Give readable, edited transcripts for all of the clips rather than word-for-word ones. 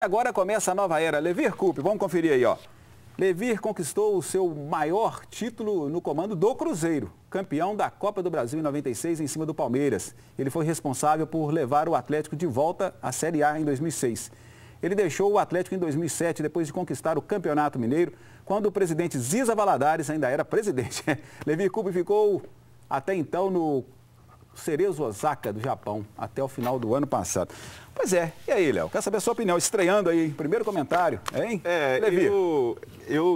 Agora começa a nova era. Levir Coupe, vamos conferir aí, ó. Levir conquistou o seu maior título no comando do Cruzeiro, campeão da Copa do Brasil em 96 em cima do Palmeiras. Ele foi responsável por levar o Atlético de volta à Série A em 2006. Ele deixou o Atlético em 2007, depois de conquistar o Campeonato Mineiro, quando o presidente Ziza Valadares ainda era presidente. Levir Coupe ficou até então no Cerezo Osaka, do Japão, até o final do ano passado. Pois é, e aí, Léo? Quero saber a sua opinião, estreando aí, primeiro comentário, hein? Levir.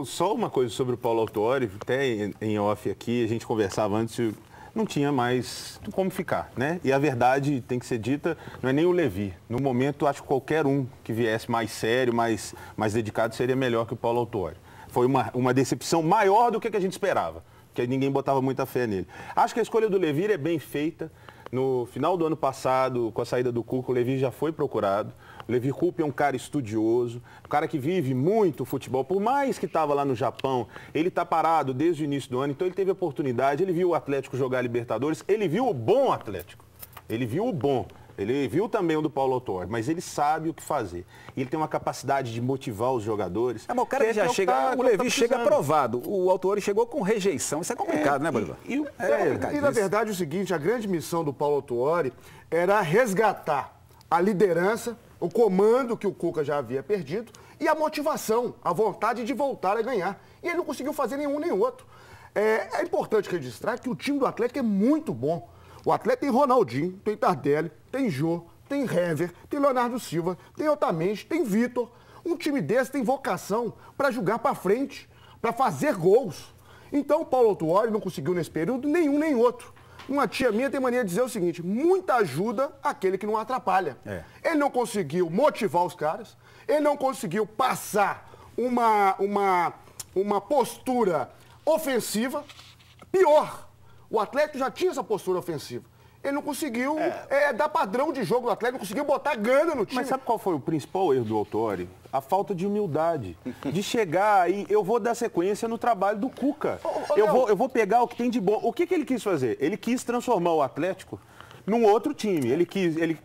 Só uma coisa sobre o Paulo Autuori, até em off aqui, a gente conversava antes, não tinha mais como ficar, né? E a verdade tem que ser dita, não é nem o Levir. No momento, acho que qualquer um que viesse mais sério, mais dedicado, seria melhor que o Paulo Autuori. Foi uma decepção maior do que a gente esperava, porque ninguém botava muita fé nele. Acho que a escolha do Levir é bem feita. No final do ano passado, com a saída do Cuca, o Levir já foi procurado. O Levir Coupe é um cara estudioso, um cara que vive muito futebol. Por mais que estava lá no Japão, ele está parado desde o início do ano, então ele teve a oportunidade, ele viu o Atlético jogar Libertadores, ele viu o bom Atlético, ele viu o bom. Ele viu também o do Paulo Autuori, mas ele sabe o que fazer. E ele tem uma capacidade de motivar os jogadores. Mas o cara que já chega, o Levir chega aprovado. O Autuori chegou com rejeição. Isso é complicado, né, Bolívar? E na verdade o seguinte, a grande missão do Paulo Autuori era resgatar a liderança, o comando que o Cuca já havia perdido e a motivação, a vontade de voltar a ganhar. E ele não conseguiu fazer nenhum nem outro. É importante registrar que o time do Atlético é muito bom. O Atlético tem Ronaldinho, tem Tardelli, tem Jô, tem Hever, tem Leonardo Silva, tem Otamendi, tem Vitor. Um time desse tem vocação para jogar para frente, para fazer gols. Então o Paulo Autuori não conseguiu nesse período nenhum nem outro. Uma tia minha tem mania de dizer o seguinte: muita ajuda aquele que não atrapalha. Ele não conseguiu motivar os caras, ele não conseguiu passar uma postura ofensiva. Pior, o Atlético já tinha essa postura ofensiva. Ele não conseguiu dar padrão de jogo do Atlético, não conseguiu botar gana no time. Mas sabe qual foi o principal erro do Autuori? A falta de humildade. De chegar e eu vou dar sequência no trabalho do Cuca. Eu vou pegar o que tem de bom. O que ele quis fazer? Ele quis transformar o Atlético num outro time. Ele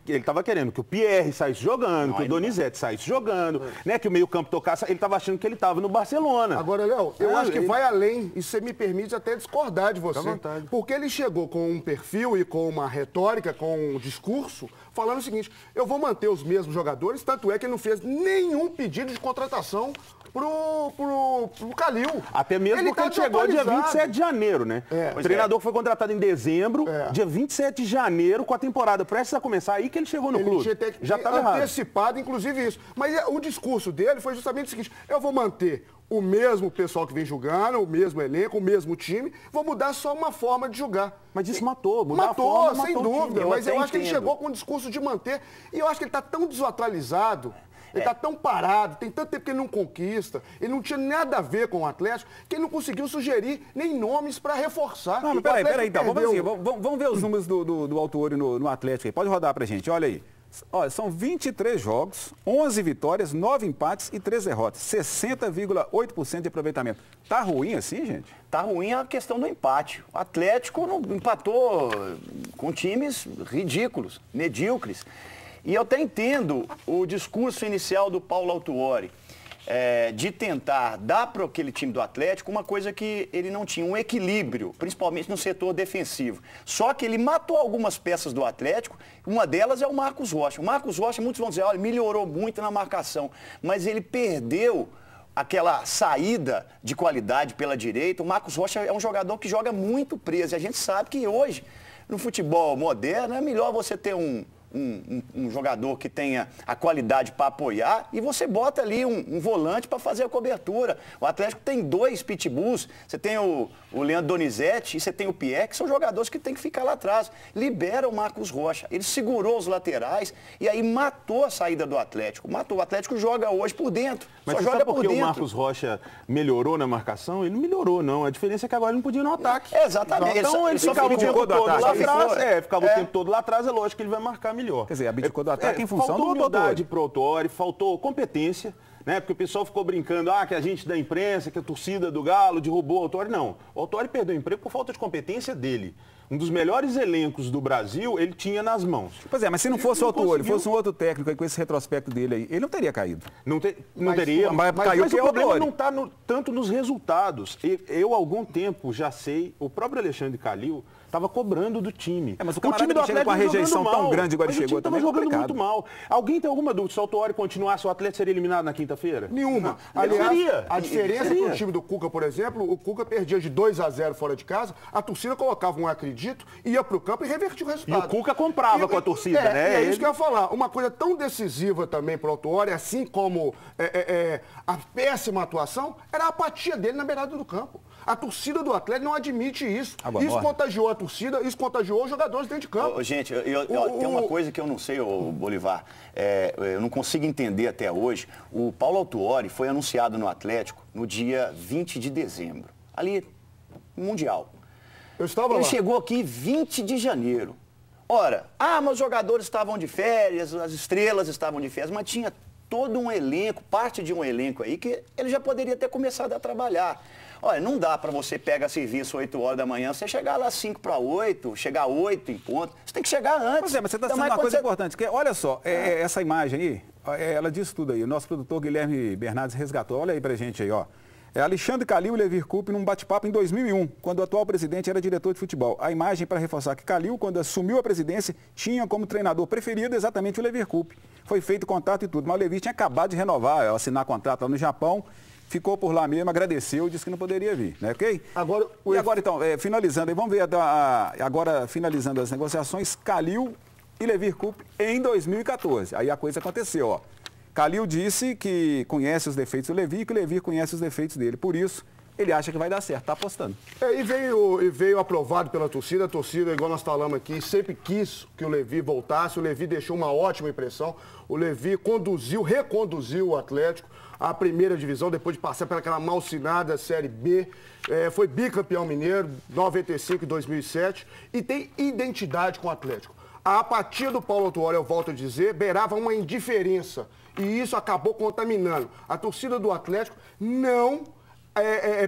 estava querendo que o Pierre saísse jogando, que o Donizete saísse jogando, né, que o meio-campo tocasse. Ele estava achando que ele estava no Barcelona. Agora, Léo, eu acho que vai além, e você me permite até discordar de você. Porque ele chegou com um perfil e com uma retórica, com um discurso, falando o seguinte: eu vou manter os mesmos jogadores, tanto é que ele não fez nenhum pedido de contratação pro Calil. Até mesmo porque ele chegou dia 27 de janeiro, né? O treinador foi contratado em dezembro, dia 27 de janeiro, com a temporada prestes a começar, aí que ele chegou no clube. Já estava antecipado, inclusive, isso. Mas o discurso dele foi justamente o seguinte: eu vou manter o mesmo pessoal que vem jogando, o mesmo elenco, o mesmo time, vou mudar só uma forma de jogar. Mas isso matou, sem dúvida. Mas eu acho que ele chegou com o discurso de manter, e eu acho que ele está tão desatualizado. Ele está tão parado, tem tanto tempo que ele não conquista, ele não tinha nada a ver com o Atlético, que ele não conseguiu sugerir nem nomes para reforçar. Não, peraí, então, vamos ver os números do Autuori no Atlético aí. Pode rodar pra gente, olha aí. Olha, são 23 jogos, 11 vitórias, 9 empates e 3 derrotas. 60,8% de aproveitamento. Tá ruim assim, gente? Tá ruim a questão do empate. O Atlético não empatou com times ridículos, medíocres. E eu até entendo o discurso inicial do Paulo Autuori, de tentar dar para aquele time do Atlético uma coisa que ele não tinha, um equilíbrio, principalmente no setor defensivo. Só que ele matou algumas peças do Atlético, uma delas é o Marcos Rocha. O Marcos Rocha, muitos vão dizer, olha, melhorou muito na marcação, mas ele perdeu aquela saída de qualidade pela direita. O Marcos Rocha é um jogador que joga muito preso, e a gente sabe que hoje, no futebol moderno, é melhor você ter um jogador que tenha a qualidade para apoiar e você bota ali um volante para fazer a cobertura. O Atlético tem 2 pitbulls, você tem o Leandro Donizete e você tem o Pierre, que são jogadores que tem que ficar lá atrás. Libera o Marcos Rocha. Ele segurou os laterais e aí matou a saída do Atlético. O Atlético joga hoje por dentro. Mas só você joga sabe por que o Marcos Rocha melhorou na marcação? Ele não melhorou, não. A diferença é que agora ele não podia ir no ataque. Exatamente. Então ele ficava o tempo todo lá atrás. Ficava o tempo todo lá atrás, é lógico que ele vai marcar melhor. Quer dizer, abdicou do ataque em função faltou do humildade pro Autuori, faltou competência, né? Porque o pessoal ficou brincando, que a gente da imprensa, que a torcida do Galo derrubou o Autuori. Não, o Autuori perdeu o emprego por falta de competência dele. Um dos melhores elencos do Brasil, ele tinha nas mãos. Pois é, mas se não fosse o Autuori, fosse um outro técnico aí com esse retrospecto dele aí, ele não teria caído. Não teria, mas caiu mas porque o problema Autuori. não está tanto nos resultados. Eu, há algum tempo, já sei, o próprio Alexandre Calil estava cobrando do time. Mas o time do Atlético com a rejeição tão grande igual ele chegou também estava jogando muito mal. Alguém tem alguma dúvida se o Autuori continuasse, o Atlético seria eliminado na quinta-feira? Nenhuma. Aliás, a diferença pro time do Cuca, por exemplo, o Cuca perdia de 2-0 fora de casa, a torcida colocava um acredito, ia pro campo e revertia o resultado. E o Cuca comprava com a torcida, né? É isso que eu ia falar. Uma coisa tão decisiva também pro Autuori, assim como a péssima atuação, era a apatia dele na beirada do campo. A torcida do Atlético não admite isso. Isso contagiou a torcida, isso contagiou os jogadores dentro de campo. Gente, tem uma coisa que eu não sei, Bolivar, eu não consigo entender até hoje. O Paulo Autuori foi anunciado no Atlético no dia 20 de dezembro, ali, Mundial. Eu estava lá. Ele chegou aqui 20 de janeiro. Ora, mas os jogadores estavam de férias, as estrelas estavam de férias, mas tinha todo um elenco, parte de um elenco aí, que ele já poderia ter começado a trabalhar. Olha, não dá para você pegar serviço 8 horas da manhã, você chegar lá 5 para 8, chegar 8 em ponto. Você tem que chegar antes. Pois é, mas você está dizendo uma coisa importante, que olha só, essa imagem aí, ela diz tudo aí. O nosso produtor Guilherme Bernardes resgatou. Olha aí pra gente aí, ó. Alexandre Calil e Levir Coupe num bate-papo em 2001, quando o atual presidente era diretor de futebol. A imagem para reforçar que Calil, quando assumiu a presidência, tinha como treinador preferido exatamente o Levir Coupe. Foi feito contato e tudo, mas o Levir tinha acabado de renovar, assinar contrato lá no Japão, ficou por lá mesmo, agradeceu, disse que não poderia vir, né, ok? Agora então, finalizando, vamos ver agora, finalizando as negociações, Calil e Levir Coupe em 2014. Aí a coisa aconteceu, ó. Calil disse que conhece os defeitos do Levir e que o Levir conhece os defeitos dele. Por isso, ele acha que vai dar certo, está apostando. E veio aprovado pela torcida. A torcida, igual nós falamos aqui, sempre quis que o Levir voltasse. O Levir deixou uma ótima impressão. O Levir reconduziu o Atlético à primeira divisão, depois de passar pelaquela malsinada Série B. Foi bicampeão mineiro, 95 e 2007. E tem identidade com o Atlético. A apatia do Paulo Autuori, eu volto a dizer, beirava uma indiferença. E isso acabou contaminando. A torcida do Atlético não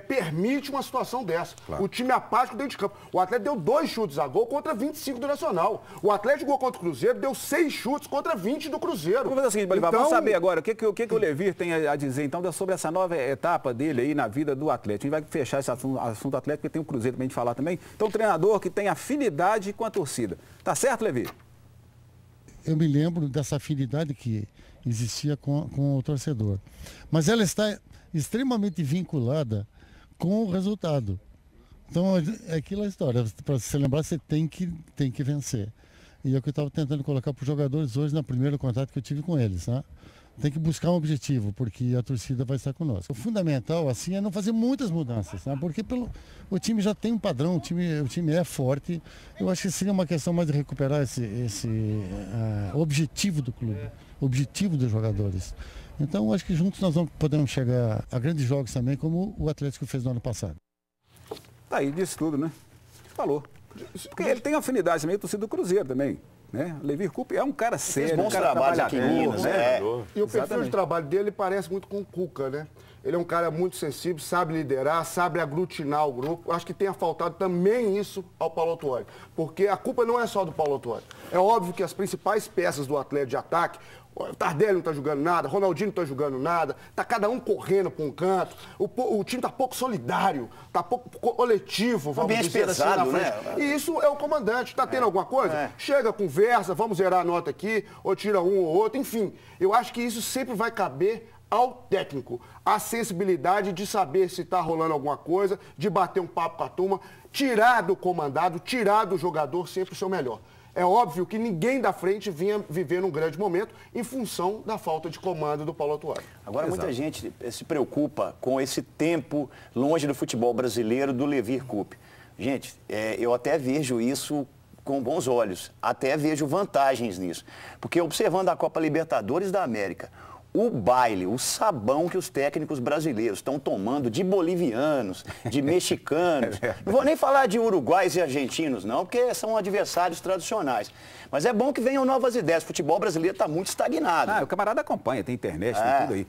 permite uma situação dessa. Claro. O time apático dentro de campo. O Atlético deu 2 chutes a gol contra 25 do Nacional. O Atlético jogou contra o Cruzeiro, deu 6 chutes contra 20 do Cruzeiro. Vamos fazer o seguinte, Bolivar, vamos saber agora o que o Levir tem a dizer então sobre essa nova etapa dele aí na vida do Atlético. A gente vai fechar esse assunto Atlético, porque tem o Cruzeiro pra gente falar também. Então, um treinador que tem afinidade com a torcida. Tá certo, Levir? Eu me lembro dessa afinidade que existia com o torcedor. Mas ela está extremamente vinculada com o resultado. Então, é aquela história. Para se lembrar, você tem que vencer. E é o que eu estava tentando colocar para os jogadores hoje no primeiro contato que eu tive com eles. Né? Tem que buscar um objetivo, porque a torcida vai estar conosco. O fundamental, assim, é não fazer muitas mudanças, né? Porque o time já tem um padrão, o time é forte. Eu acho que seria uma questão mais de recuperar esse objetivo do clube, objetivo dos jogadores. Então, eu acho que juntos nós podemos chegar a grandes jogos também, como o Atlético fez no ano passado. Tá aí, disse tudo, né? Falou. Porque ele tem afinidade também, a torcida do Cruzeiro também. Né? Levir Coupe é um cara sério, um cara trabalhador, né? E o perfil de trabalho dele parece muito com o Cuca, né? Ele é um cara muito sensível, sabe liderar, sabe aglutinar o grupo. Acho que tenha faltado também isso ao Paulo Autuori. Porque a culpa não é só do Paulo Autuori. É óbvio que as principais peças do Atlético de ataque, o Tardelli não está jogando nada, o Ronaldinho não está jogando nada, está cada um correndo para um canto, o time está pouco solidário, está pouco coletivo, vamos dizer pesado, assim, na frente. Né? E isso é o comandante. Está tendo alguma coisa? Chega, conversa, vamos zerar a nota aqui, ou tira um ou outro, enfim. Eu acho que isso sempre vai caber ao técnico. A sensibilidade de saber se está rolando alguma coisa, de bater um papo com a turma, tirar do comandado, tirar do jogador sempre o seu melhor. É óbvio que ninguém da frente vinha vivendo um grande momento em função da falta de comando do Paulo Autuori. Agora, muita gente se preocupa com esse tempo longe do futebol brasileiro do Levir Coupe. Gente, eu até vejo isso com bons olhos, até vejo vantagens nisso. Porque observando a Copa Libertadores da América, o baile, o sabão que os técnicos brasileiros estão tomando de bolivianos, de mexicanos. Não vou nem falar de uruguaios e argentinos, não, porque são adversários tradicionais. Mas é bom que venham novas ideias. O futebol brasileiro está muito estagnado. O camarada acompanha, tem internet, tem tudo aí.